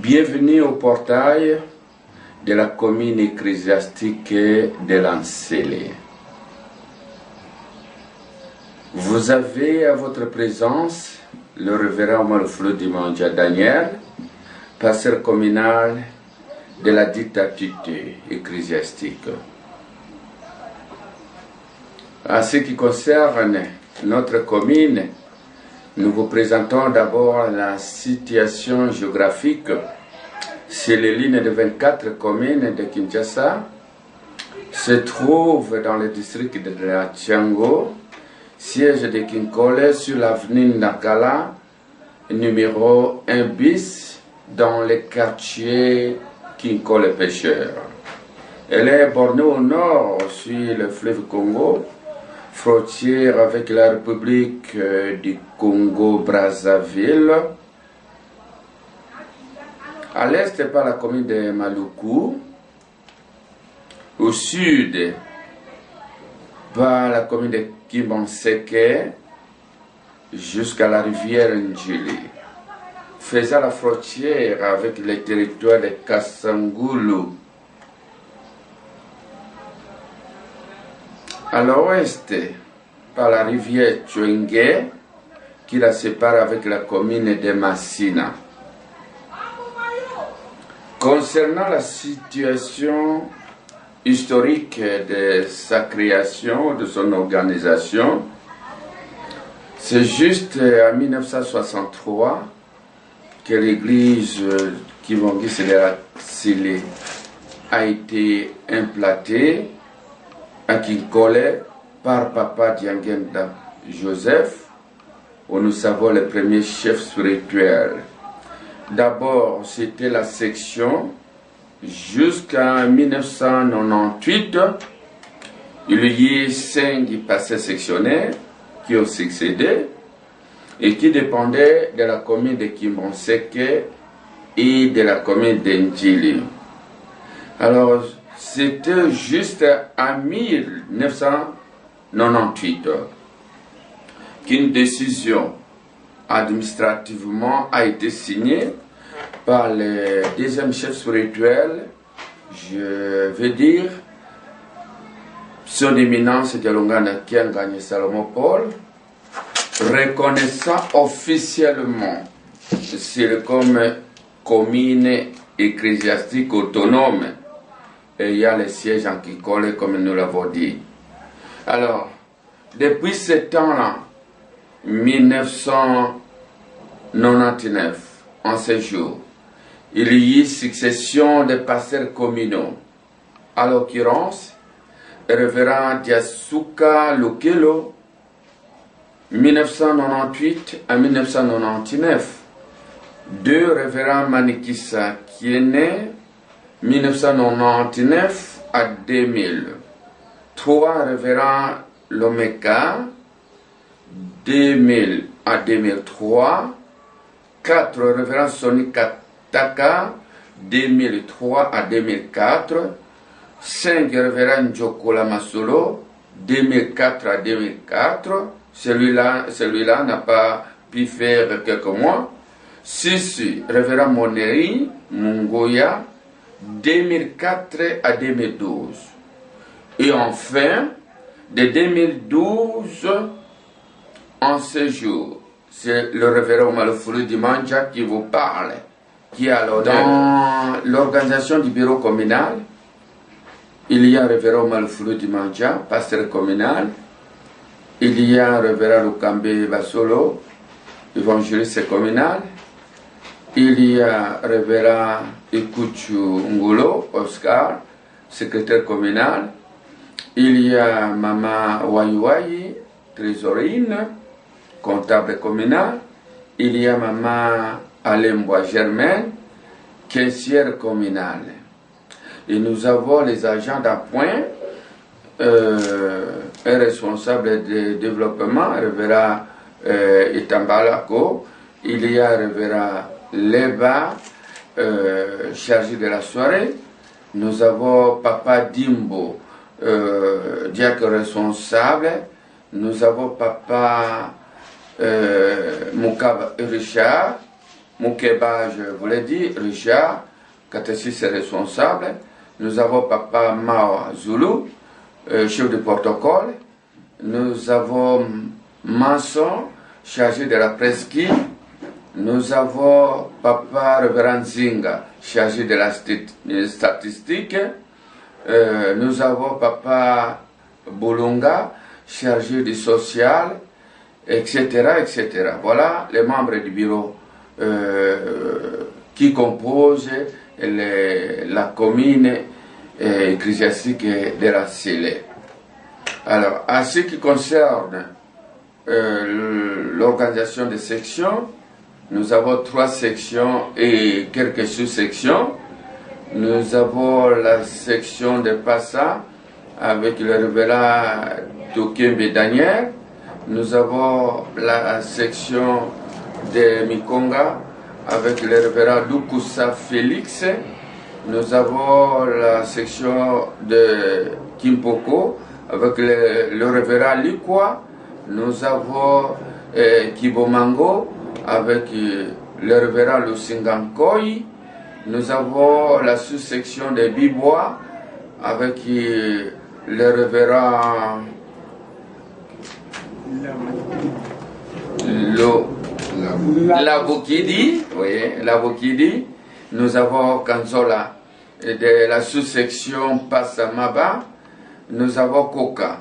Bienvenue au portail de la commune ecclésiastique de Lansele. Vous avez à votre présence le révérend Malflou Dimanja Daniel, pasteur communal de la dite entité ecclésiastique. En ce qui concerne notre commune, nous vous présentons d'abord la situation géographique sur les lignes de 24 communes de Kinshasa, se trouve dans le district de la Tchango, siège de Kinkole sur l'avenue Nakala, numéro 1 bis, dans le quartier Kinkole Pêcheur. Elle est bornée au nord sur le fleuve Congo, frontière avec la République du Congo-Brazzaville, à l'est par la commune de Maluku, au sud par la commune de Kibanseke, jusqu'à la rivière Njili, faisant la frontière avec les territoires de Kassangoulou. À l'ouest, par la rivière Tchouengue, qui la sépare avec la commune de Massina. Concernant la situation historique de sa création, de son organisation, c'est juste en 1963 que l'église Kivongi Sele a été implantée à Kinkole par Papa Diangenda Joseph, où nous savons le premier chef spirituel. D'abord, c'était la section jusqu'en 1998. Il y a eu 5 passés sectionnaires qui ont succédé et qui dépendaient de la commune de Kimbonseke et de la commune d'Ndjili. Alors, c'était juste en 1998 qu'une décision administrativement a été signée par le deuxième chef spirituel, je veux dire, son éminence Dialongana Kiangani Salomon Paul, reconnaissant officiellement comme commune ecclésiastique autonome. Et il y a le siège en Kinkole, comme nous l'avons dit. Alors, depuis ce temps-là, 1999, en ce jour, il y a eu succession de pasteurs communaux. À l'occurrence, le révérend Diasuka Lokelo, 1998 à 1999. 2 révérends Manikissa qui est né 1999 à 2000. 3 révérends Lomeka, 2000 à 2003. 4 révérends Soni Kataka, 2003 à 2004. 5 révérends Djokola Masolo, 2004 à 2004. Celui-là n'a pas pu faire quelques mois. 6 révérends Moneri Mungoya, 2004 à 2012. Et enfin, de 2012 en ce jour, c'est le révérend Malflou Dimanja qui vous parle, qui est alors dans l'organisation du bureau communal. Il y a le révérend Malflou Dimanja, pasteur communal. Il y a le révérend Lukambe Basolo, évangéliste communal. Il y a le révérend Ikuchu Ngolo, Oscar, secrétaire communal. Il y a Maman Waiwai, trésorienne, comptable communal. Il y a Maman Alembois Germaine, caissière communale. Et nous avons les agents d'appoint, un responsable de développement, révérend Itambalako. Il y a révérend Leba, chargé de la soirée. Nous avons Papa Dimbo, diacre responsable. Nous avons Papa Moukab Richard, Moukeba, je vous l'ai dit, Richard, catéchiste responsable. Nous avons Papa Mao Zulu, chef de protocole. Nous avons Manson, chargé de la presqu'île. Nous avons Papa Révérend Zinga, chargé de la statistique. Nous avons Papa Bolonga, chargé du social, etc., etc. Voilà les membres du bureau qui composent la commune ecclésiastique de la Célé. Alors, en ce qui concerne l'organisation des sections, nous avons 3 sections et quelques sous-sections. Nous avons la section de Passa avec le révérend Tokembe Daniel. Nous avons la section de Mikonga avec le révérend Dukusa Félix. Nous avons la section de Kimpoko avec le révérend Likwa. Nous avons Kibomango avec le révérend Lusingankoi. Nous avons la sous-section de Bibois avec le révérend Lavokidi. Oui, Lavokidi. Nous avons Kanzola de la sous-section Passamaba. Nous avons Koka,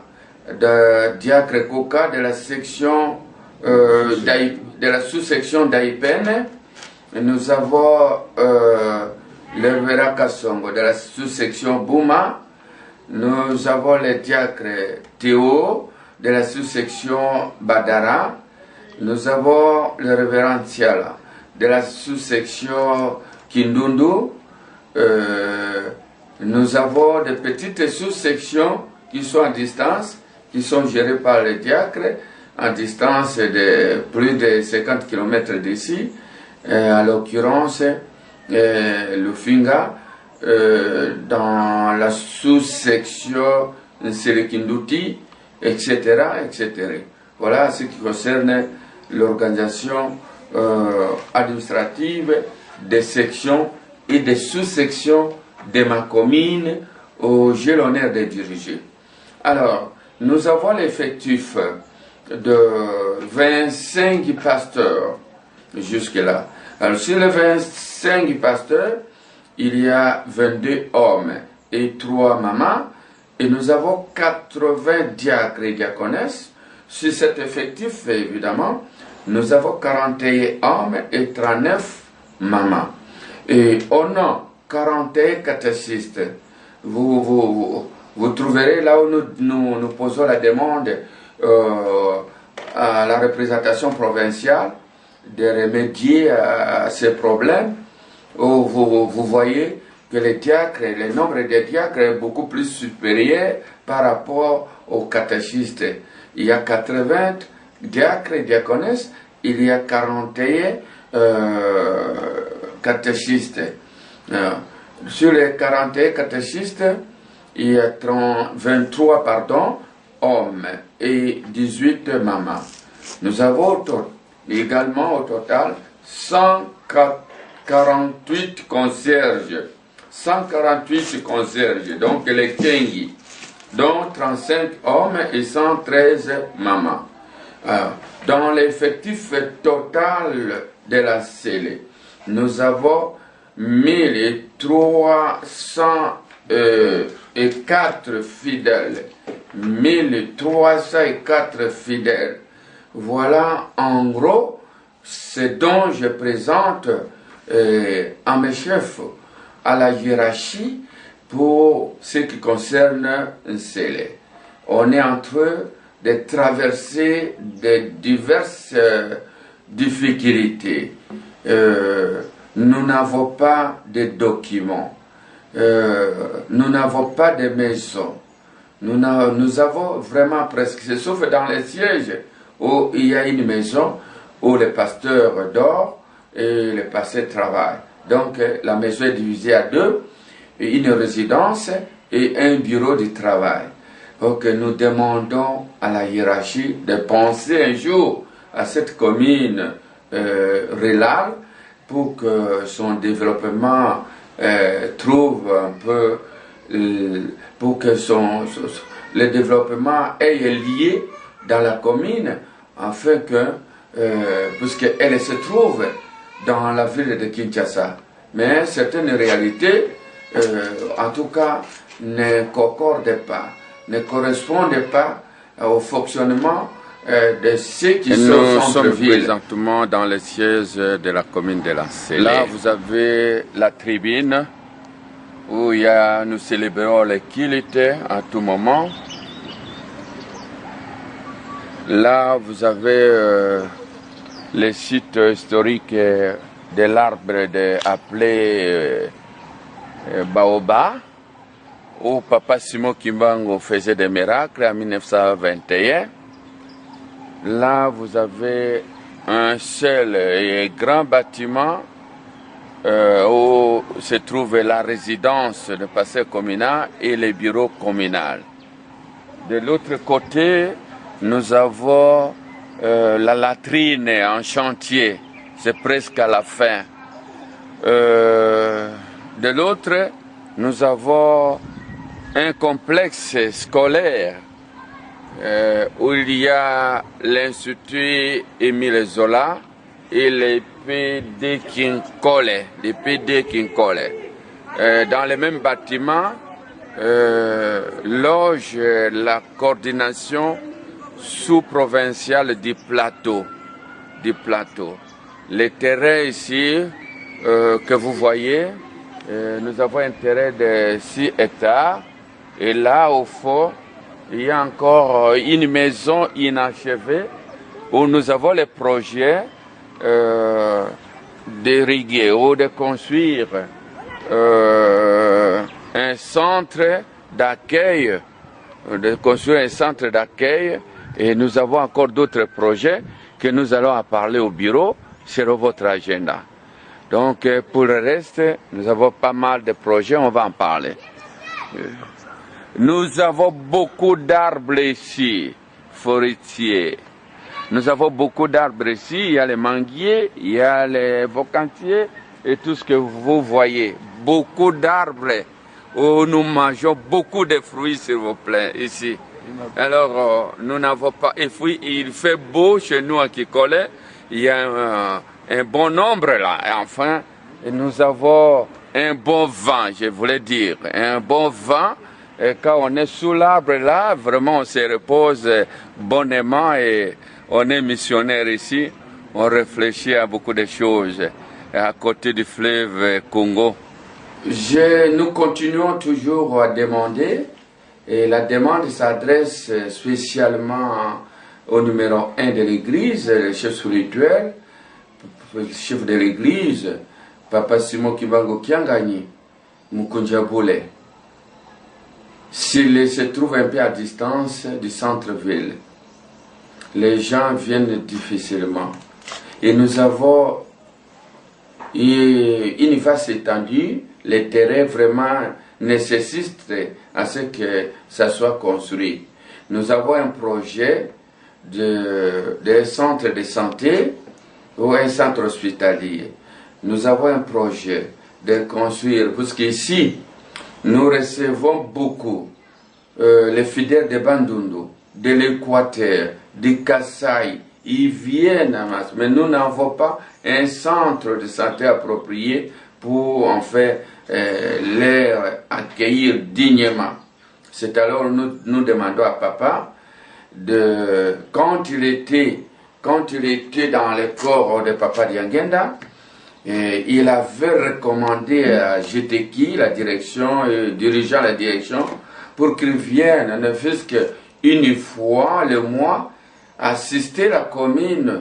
de Diacre Koka de la section de la sous-section d'Aïpen. Nous avons le révérend Kassongo de la sous-section Bouma. Nous avons le diacre Théo de la sous-section Badara. Nous avons le révérend Tiala de la sous-section Kindundu. Nous avons des petites sous-sections qui sont à distance, qui sont gérées par les diacres, à distance de plus de 50 km d'ici. À l'occurrence, le Finga, dans la sous-section Serekinduti, etc., etc. Voilà ce qui concerne l'organisation administrative des sections et des sous-sections de ma commune où j'ai l'honneur de diriger. Alors, nous avons l'effectif de 25 pasteurs jusque-là. Alors, sur les 25 pasteurs, il y a 22 hommes et 3 mamans, et nous avons 80 diacres et diaconesses. Sur cet effectif, évidemment, nous avons 41 hommes et 39 mamans. Et on a 41 catéchistes. Vous trouverez là où nous posons la demande à la représentation provinciale de remédier à ces problèmes, où vous voyez que les diacres, le nombre de diacres est beaucoup plus supérieur par rapport aux catéchistes. Il y a 80 diacres et diaconesses, il y a 41 catéchistes. Sur les 41 catéchistes, il y a 23 hommes et 18 mamans. Nous avons également au total 148 concierges. 148 concierges, donc les Kengi, dont 35 hommes et 113 mamans. Dans l'effectif total de la CELE, nous avons 1304 fidèles. 1304 fidèles. Voilà en gros ce dont je présente à mes chefs, à la hiérarchie pour ce qui concerne CELE. On est en train de traverser de diverses difficultés. Nous n'avons pas de documents, nous n'avons pas de maison. Nous avons vraiment presque, sauf dans les sièges où il y a une maison où le pasteur dort et le pasteur travaille. Donc la maison est divisée à deux, une résidence et un bureau de travail. Donc nous demandons à la hiérarchie de penser un jour à cette commune rurale pour que son développement trouve un peu, pour que le développement est lié dans la commune, afin que, puisqu'elle se trouve dans la ville de Kinshasa, mais certaines réalités, en tout cas, ne concordent pas, ne correspondent pas au fonctionnement de ceux qui sont Nous sommes centre-ville. présentement dans le siège de la commune de la Célé. Là, vous avez la tribune où nous célébrons l'équité à tout moment. Là, vous avez les sites historiques de l'arbre appelé Baoba, où Papa Simon Kimbangu faisait des miracles en 1921. Là, vous avez un seul et grand bâtiment où se trouve la résidence de pasteur communal et les bureaux communaux. De l'autre côté, nous avons la latrine en chantier, c'est presque à la fin. De l'autre, nous avons un complexe scolaire où il y a l'Institut Émile Zola et les PD Kinkole. Dans le même bâtiment loge la coordination sous-provinciale du plateau. Les terrains ici que vous voyez, nous avons un terrain de 6 hectares et là au fond, il y a encore une maison inachevée où nous avons le projet d'irriguer ou de construire un centre d'accueil, et nous avons encore d'autres projets que nous allons en parler au bureau sur votre agenda. Donc pour le reste, nous avons pas mal de projets, on va en parler. Nous avons beaucoup d'arbres ici, forestiers. Nous avons beaucoup d'arbres ici, il y a les manguiers, il y a les vocantiers et tout ce que vous voyez. Beaucoup d'arbres où nous mangeons beaucoup de fruits, s'il vous plaît, ici. Alors, nous n'avons pas... Et puis, il fait beau chez nous à Kikole, il y a un bon nombre là. Et enfin, nous avons un bon vent, je voulais dire, un bon vent. Et quand on est sous l'arbre là, vraiment on se repose bonnement et on est missionnaire ici. On réfléchit à beaucoup de choses à côté du fleuve Congo. Nous continuons toujours à demander, et la demande s'adresse spécialement au numéro 1 de l'église, le chef spirituel, le chef de l'église, Papa Simon Kimbangu Kiangani, Mukunjaboule. S'il se trouve un peu à distance du centre-ville, les gens viennent difficilement. Et nous avons une face étendue, les terrains vraiment nécessitent à ce que ça soit construit. Nous avons un projet de centre de santé ou un centre hospitalier. Nous avons un projet de construire, parce qu'ici, nous recevons beaucoup les fidèles de Bandundu, de l'Équateur, du Kasaï. Ils viennent en masse, mais nous n'avons pas un centre de santé approprié pour en fait les accueillir dignement. C'est alors nous demandons à Papa, quand il était dans le corps de Papa Diangenda, il avait recommandé à GTK, la direction, dirigeant la direction, pour qu'il vienne, ne fût-ce qu'une fois le mois, assister la commune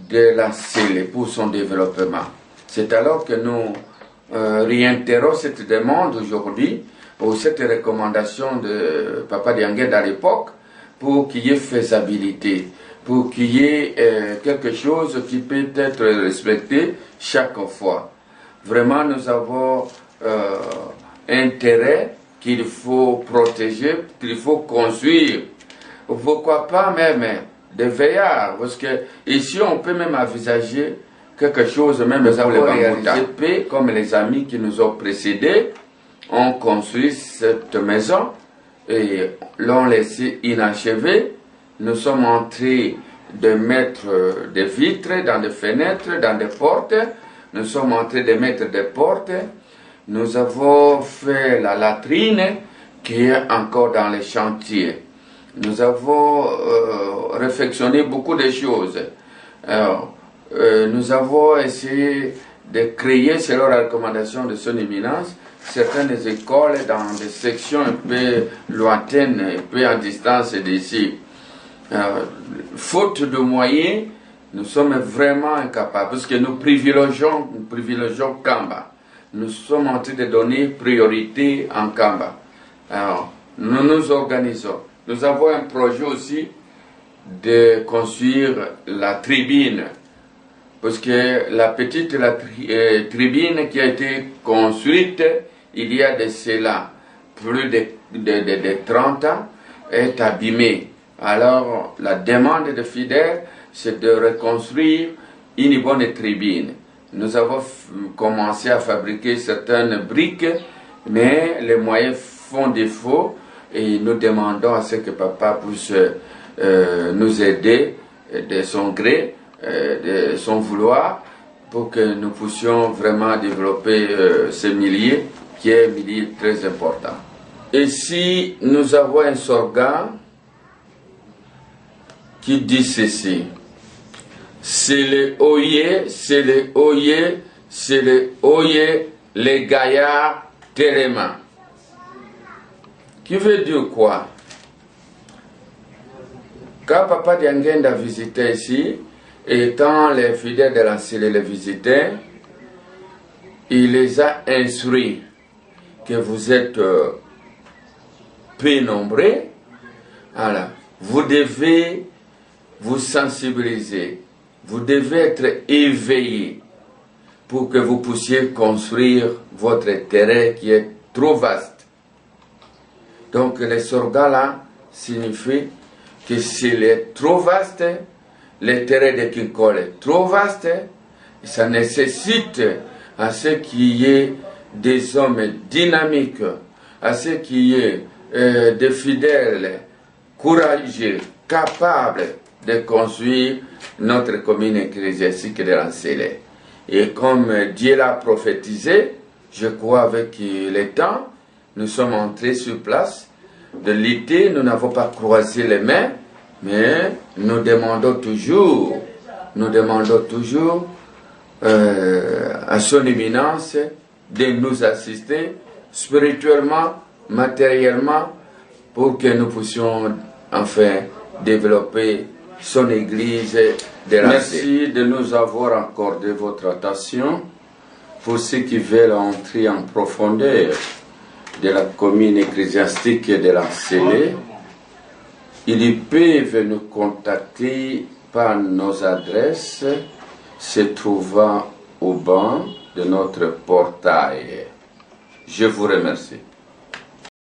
de la Célé pour son développement. C'est alors que nous réitérons cette demande aujourd'hui, ou cette recommandation de Papa Diangenda à l'époque, pour qu'il y ait faisabilité, pour qu'il y ait quelque chose qui peut être respecté chaque fois. Vraiment, nous avons intérêt qu'il faut protéger, qu'il faut construire. Pourquoi pas même des veillards, parce que ici on peut même envisager quelque chose même pour les réaliser, comme les amis qui nous ont précédés ont construit cette maison et l'ont laissé inachevée. Nous sommes en train de mettre des vitres dans des fenêtres, dans des portes. Nous sommes en train de mettre des portes. Nous avons fait la latrine qui est encore dans les chantiers. Nous avons réflexionné beaucoup de choses. Nous avons essayé de créer, selon la recommandation de son éminence, certaines écoles dans des sections un peu lointaines, un peu en distance d'ici. Faute de moyens, nous sommes vraiment incapables, parce que nous privilégions Kamba. Nous sommes en train de donner priorité en Kamba. Alors, nous nous organisons. Nous avons un projet aussi de construire la tribune. Parce que la petite tribune qui a été construite il y a de cela plus de 30 ans est abîmée. Alors la demande des fidèles, c'est de reconstruire une bonne tribune. Nous avons commencé à fabriquer certaines briques, mais les moyens font défaut et nous demandons à ce que papa puisse nous aider de son gré, de son vouloir, pour que nous puissions vraiment développer ce milieu qui est un milieu très important. Ici, nous avons un slogan qui dit ceci: c'est le oye, c'est le oye, c'est le oye, les gaillards téléma. Qui veut dire quoi? Quand Papa Diangenda visitait ici, et quand les fidèles de la Célé les visitaient, il les a instruits que vous êtes peu nombreux. Alors, vous devez vous sensibiliser, vous devez être éveillés pour que vous puissiez construire votre terrain qui est trop vaste. Donc, les sorgas là signifient que c'est trop vaste, le terrain de Kinkole est trop vaste, et ça nécessite à ce qu'il y ait des hommes dynamiques, à ce qu'il y ait des fidèles courageux, capables de construire notre commune ecclésiastique de l'Ancélé. Et comme Dieu l'a prophétisé, je crois avec le temps, nous sommes entrés sur place. De l'été, nous n'avons pas croisé les mains, mais nous demandons toujours à son éminence de nous assister spirituellement, matériellement, pour que nous puissions enfin développer son église de la Merci de nous avoir accordé votre attention. Pour ceux qui veulent entrer en profondeur de la commune ecclésiastique de la Célé, ils peuvent nous contacter par nos adresses se trouvant au banc de notre portail. Je vous remercie.